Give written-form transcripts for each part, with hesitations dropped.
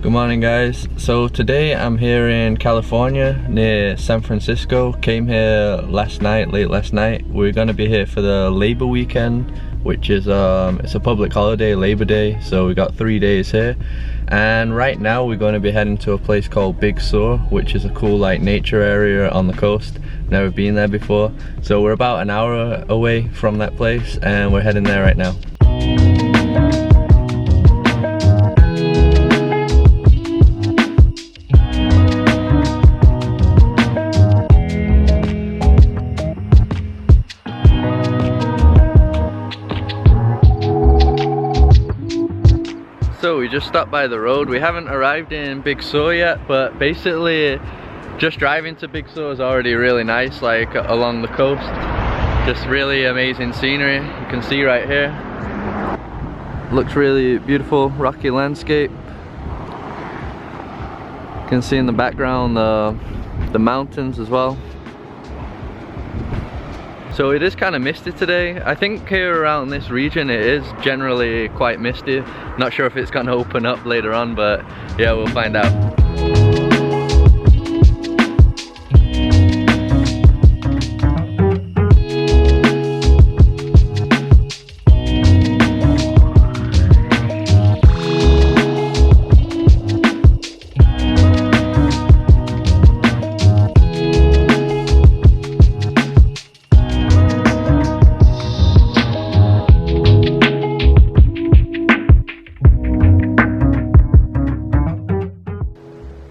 Good morning guys. So today I'm here in California near San Francisco. Came here last night, late last night. We're gonna be here for the Labor weekend, which is it's a public holiday, Labor Day, so we got 3 days here. And right now we're going to be heading to a place called Big Sur, which is a cool like nature area on the coast. Never been there before. So we're about an hour away from that place and we're heading there right now. So we just stopped by the road. We haven't arrived in Big Sur yet, but basically just driving to Big Sur is already really nice, like along the coast. Just really amazing scenery. You can see right here. Looks really beautiful, rocky landscape. You can see in the background the mountains as well. So it is kind of misty today. I think here around this region it is generally quite misty. Not sure if it's going to open up later on, but yeah, we'll find out.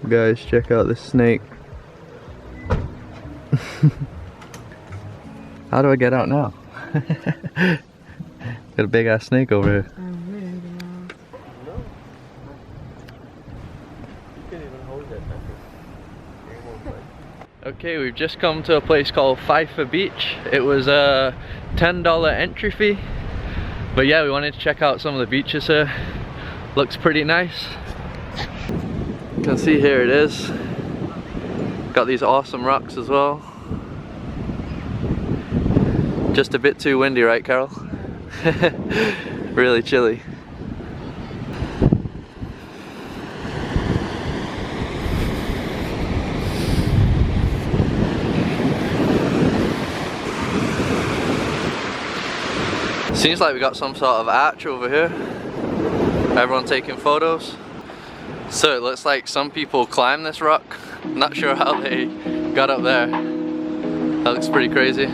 Guys, check out this snake. How do I get out now? Got a big ass snake over here. Okay, we've just come to a place called Pfeiffer Beach. It was a $10 entry fee. But yeah, we wanted to check out some of the beaches here. Looks pretty nice. You can see here it is. Got these awesome rocks as well. Just a bit too windy, right, Carol? Really chilly. Seems like we got some sort of arch over here. Everyone taking photos. So it looks like some people climb this rock. I'm not sure how they got up there. That looks pretty crazy.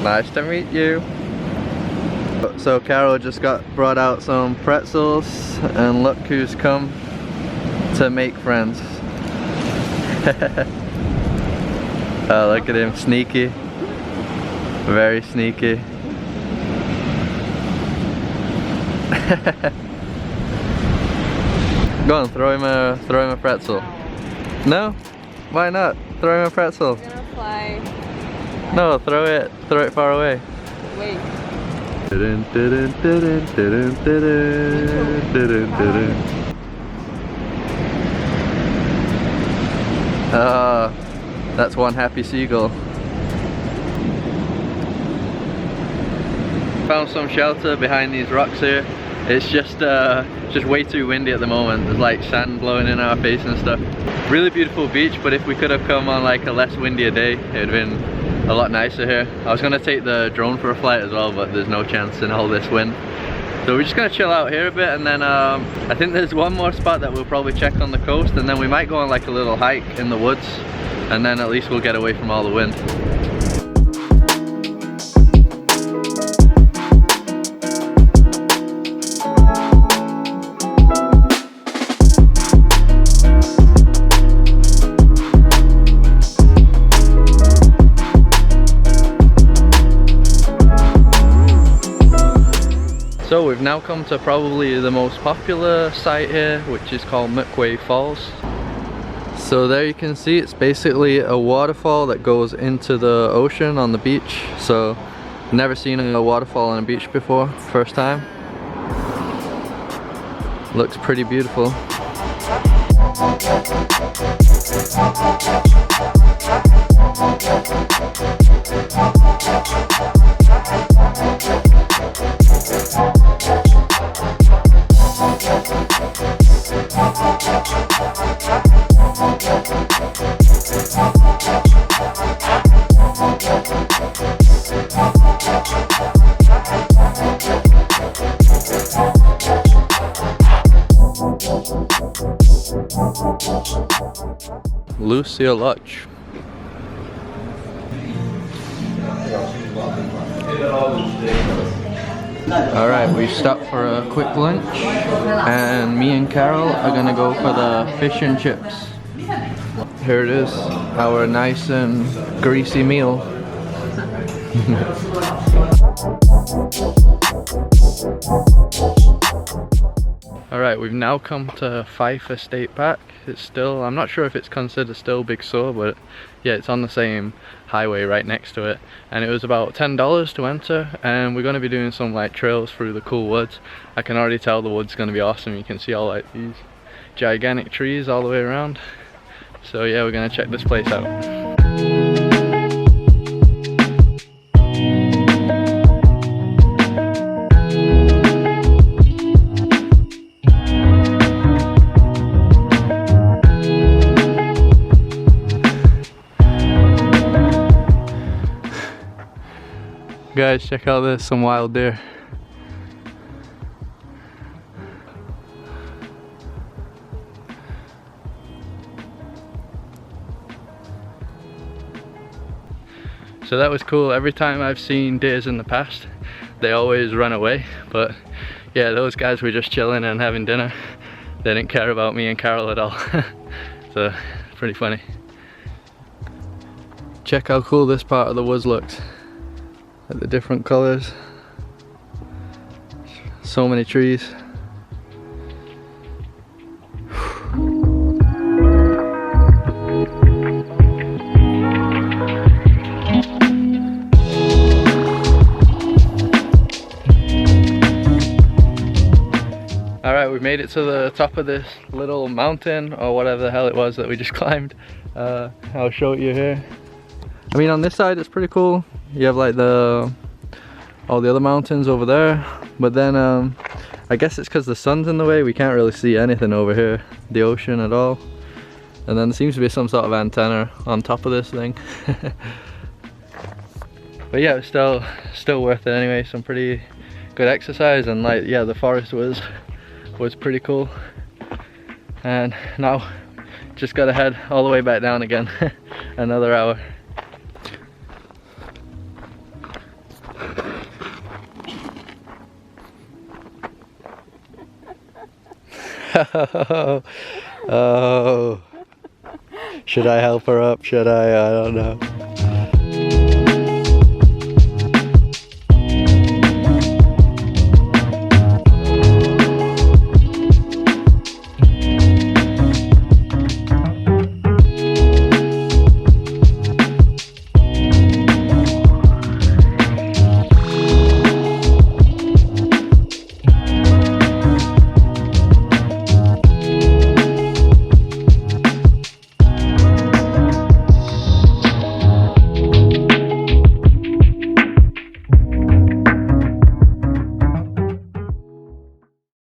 Nice to meet you. So Carol just got brought out some pretzels and look who's come to make friends. Oh, look at him, sneaky. Very sneaky. Go on, throw him a pretzel. No? Why not? Throw him a pretzel. It's gonna fly. No, throw it far away. Wait. That's one happy seagull. Found some shelter behind these rocks here. It's just way too windy at the moment. There's like sand blowing in our face and stuff. Really beautiful beach, but if we could have come on like a less windier day, it would have been a lot nicer here. I was gonna take the drone for a flight as well, but there's no chance in all this wind. So we're just gonna chill out here a bit, and then I think there's one more spot that we'll probably check on the coast, and then we might go on like a little hike in the woods, and then at least we'll get away from all the wind. now come to probably the most popular site here, which is called McWay Falls. So there you can see it's basically a waterfall that goes into the ocean on the beach. So never seen a waterfall on a beach before, first time. Looks pretty beautiful. Lucia Lodge. Alright, we stopped for a quick lunch and me and Carol are gonna go for the fish and chips. Here it is, our nice and greasy meal. Alright, we've now come to Pfeiffer State Park. It's still, I'm not sure if it's considered still Big Sur, but yeah, it's on the same highway right next to it. And it was about $10 to enter, and we're going to be doing some like trails through the cool woods. I can already tell the wood's going to be awesome. You can see all like these gigantic trees all the way around. So yeah, we're going to check this place out. Guys, check out this, some wild deer. So that was cool. Every time I've seen deers in the past, they always run away. But yeah, those guys were just chilling and having dinner. They didn't care about me and Carol at all. So, pretty funny. Check how cool this part of the woods looks. At the different colors. So many trees. Alright, we made it to the top of this little mountain, or whatever the hell it was that we just climbed. I'll show it you here. I mean, on this side it's pretty cool. You have like all the other mountains over there, but then I guess it's because the sun's in the way, we can't really see anything over here, the ocean at all. And then there seems to be some sort of antenna on top of this thing. But yeah, it's still worth it anyway. Some pretty good exercise, and like yeah, the forest was pretty cool. And now just gotta head all the way back down again. Another hour. Oh, should I help her up? Should I don't know.